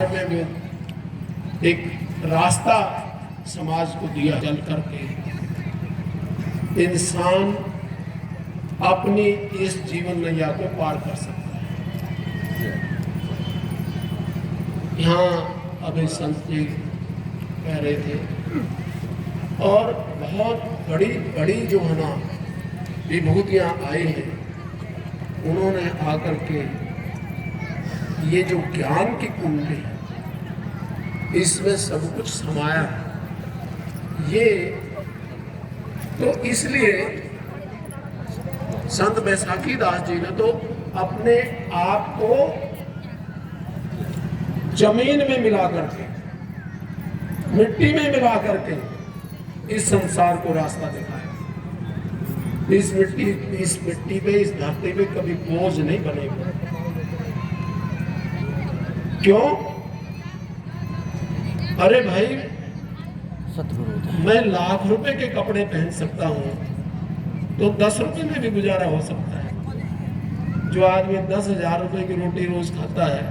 में एक रास्ता समाज को दिया चल करके इंसान अपनी इस जीवन नैया को पार कर सकता है। यहाँ अभी संत जी कह रहे थे और बहुत बड़ी बड़ी जो है ना विभूतियाँ आई हैं, उन्होंने आकर के ये जो ज्ञान की कुंडली है इसमें सब कुछ समाया है। ये तो इसलिए संत बैसाखी दास जी ने तो अपने आप को जमीन में मिला करके, मिट्टी में मिला करके इस संसार को रास्ता दिखाया। इस मिट्टी पे, इस धरती पे कभी बोझ नहीं बनेगा। क्यों? अरे भाई, मैं लाख रुपए के कपड़े पहन सकता हूं तो 10 रुपए में भी गुजारा हो सकता है। जो आदमी 10,000 रुपए की रोटी रोज खाता है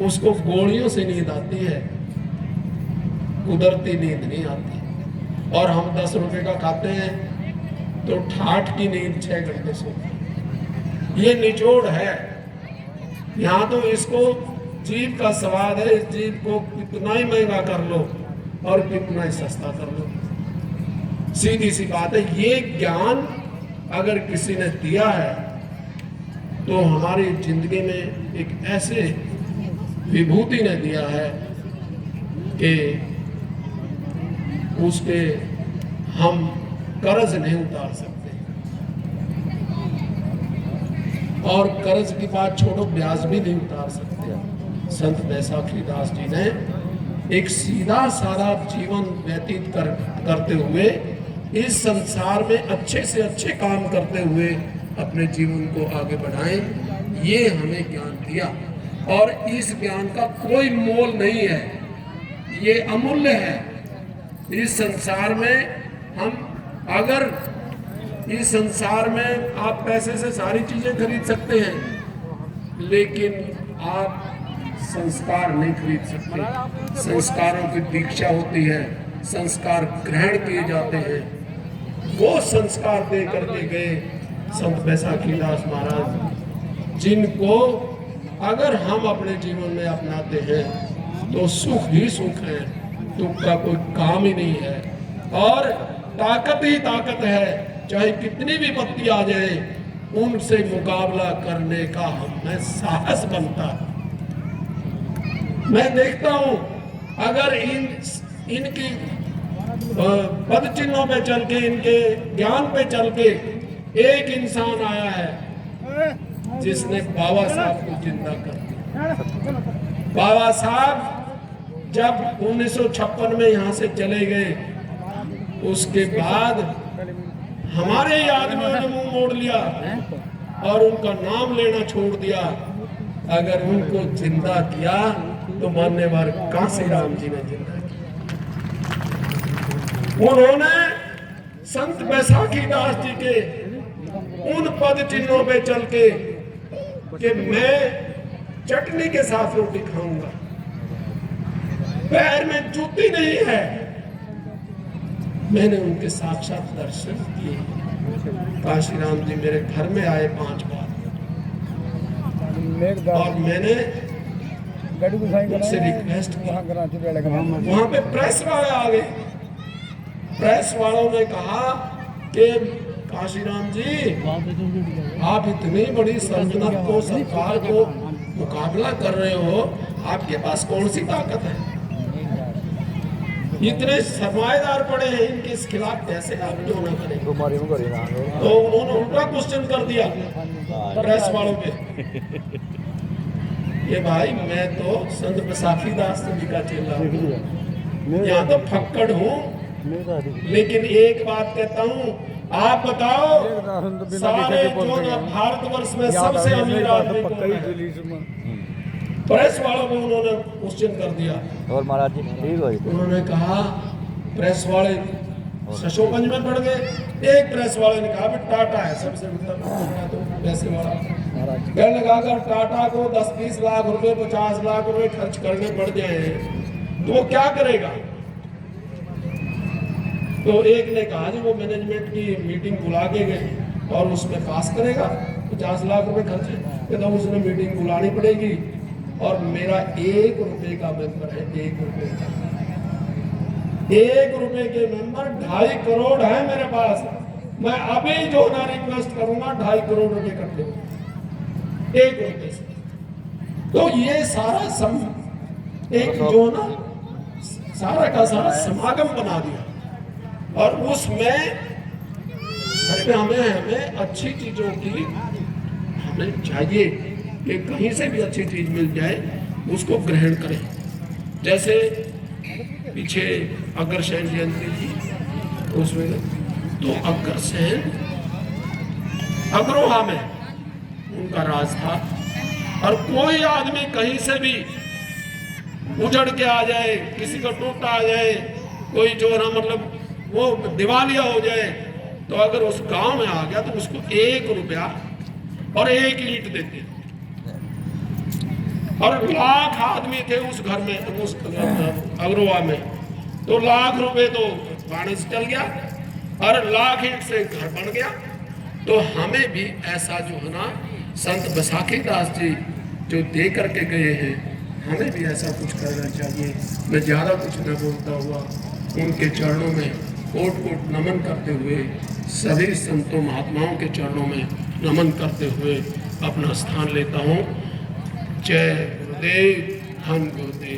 उसको गोलियों से नींद आती है, कुदरती नींद नहीं आती। और हम 10 रुपए का खाते हैं तो ठाठ की नींद 6 घंटे सोते। ये निचोड़ है। यहाँ तो इसको जीव का स्वाद है, इस जीव को कितना ही महंगा कर लो और कितना ही सस्ता कर लो। सीधी सी बात है। ये ज्ञान अगर किसी ने दिया है तो हमारी जिंदगी में एक ऐसे विभूति ने दिया है कि उसके हम कर्ज नहीं उतार सकते। और कर्ज की बात छोड़ो, ब्याज भी नहीं उतार सकते। संत बैसाखी दास जी ने एक सीधा सारा जीवन व्यतीत करते हुए इस संसार में अच्छे से अच्छे काम करते हुए अपने जीवन को आगे बढ़ाएं, ये हमें ज्ञान दिया। और इस ज्ञान का कोई मोल नहीं है, ये अमूल्य है। इस संसार में हम अगर इस संसार में आप पैसे से सारी चीजें खरीद सकते हैं, लेकिन आप संस्कार नहीं खरीद सकते। संस्कारों की दीक्षा होती है, संस्कार ग्रहण किए जाते हैं। वो संस्कार दे करके गए संत बैसाखी दास महाराज, जिनको अगर हम अपने जीवन में अपनाते हैं तो सुख ही सुख है, दुख का कोई काम ही नहीं है। और ताकत ही ताकत है। चाहे कितनी भी विपत्ति आ जाए, उनसे मुकाबला करने का हमें साहस बनता है। मैं देखता हूं, अगर इनकी पद चिन्हों पे चल के, इनके ज्ञान पे चल के एक इंसान आया है जिसने बाबा साहब को जिंदा कर दिया। बाबा साहब जब 1956 में यहां से चले गए, उसके बाद हमारे ही आदमियों ने मुंह मोड़ लिया और उनका नाम लेना छोड़ दिया। अगर उनको जिंदा किया तो मानने वाले काशी राम जी ने जिंदा किया। उन्होंने संत बैसाखी दास जी के उन पद चिन्हों पे चल के कि मैं चटनी के साथ रोटी खाऊंगा, पैर में जूती नहीं है, मैंने उनके साक्षात दर्शन किए। काशी राम जी मेरे घर में आए 5 बार और मैंने उनसे रिक्वेस्ट किया। वहां पे प्रेस वाले आ गए। प्रेस वालों ने कहा कि काशीराम जी, आप इतनी बड़ी सल्तनत को, सरकार को मुकाबला कर रहे हो, आपके पास कौन सी ताकत है? इतने सरमाएदार पड़े हैं, इनके खिलाफ कैसे आप क्यों ना करें? तो उन्होंने उल्टा क्वेश्चन कर दिया प्रेस वालों पे। ये भाई, मैं तो संत बैसाखी दास जी का चेला हूँ, यहाँ तो फक्कड़ हूँ, लेकिन एक बात कहता हूँ, आप बताओ सारे जो भारतवर्ष में सबसे अमीर आदमी कौन है? प्रेस वालों को उन्होंने क्वेश्चन कर दिया। और महाराज जी ठीक है, उन्होंने कहा, प्रेस वाले शशोपंज में पड़ गए। एक प्रेस वाले ने कहा टाटा है सबसे बड़ा तो पैसे वाला। कहने लगा अगर टाटा को 10-20 लाख रुपए 50 लाख रुपए खर्च करने पड़ जाए तो वो क्या करेगा? तो एक ने कहा जी वो मैनेजमेंट की मीटिंग बुला के गए और उसमें पास करेगा 50 लाख रुपए खर्च है, तो उसने मीटिंग बुलानी पड़ेगी और मेरा 1 रुपए का मेंबर है, 1 रुपए का, 1 रुपए के मेंबर 2.5 करोड़ है मेरे पास। मैं अभी जो ना रिक्वेस्ट करूंगा 2.5 करोड़ रुपए कर दो 1 रुपए से। तो ये सारा एक जो ना सारा का सारा समागम बना दिया और उसमें हमें अच्छी चीजों की हमें चाहिए कि कहीं से भी अच्छी चीज मिल जाए उसको ग्रहण करें। जैसे पीछे अग्रसेन जयंती थी उसमें तो अग्रसेन अग्रोहा में उनका राज था और कोई आदमी कहीं से भी उजड़ के आ जाए, किसी का टूटा आ जाए, कोई जो ना मतलब वो दिवालिया हो जाए, तो अगर उस गांव में आ गया तो उसको 1 रुपया और 1 ईंट देते और लाख आदमी थे उस घर में, उस अग्रोहा में, तो लाख रुपए तो पानी से चल गया और लाख ईंट से घर बन गया। तो हमें भी ऐसा जो है ना संत बैसाखीदास जी जो दे करके गए हैं, हमें भी ऐसा कुछ करना चाहिए। मैं ज़्यादा कुछ न बोलता हुआ उनके चरणों में कोट कोट नमन करते हुए, सभी संतों महात्माओं के चरणों में नमन करते हुए अपना स्थान लेता हूँ। जय गुरुदेव, धन गुरुदेव।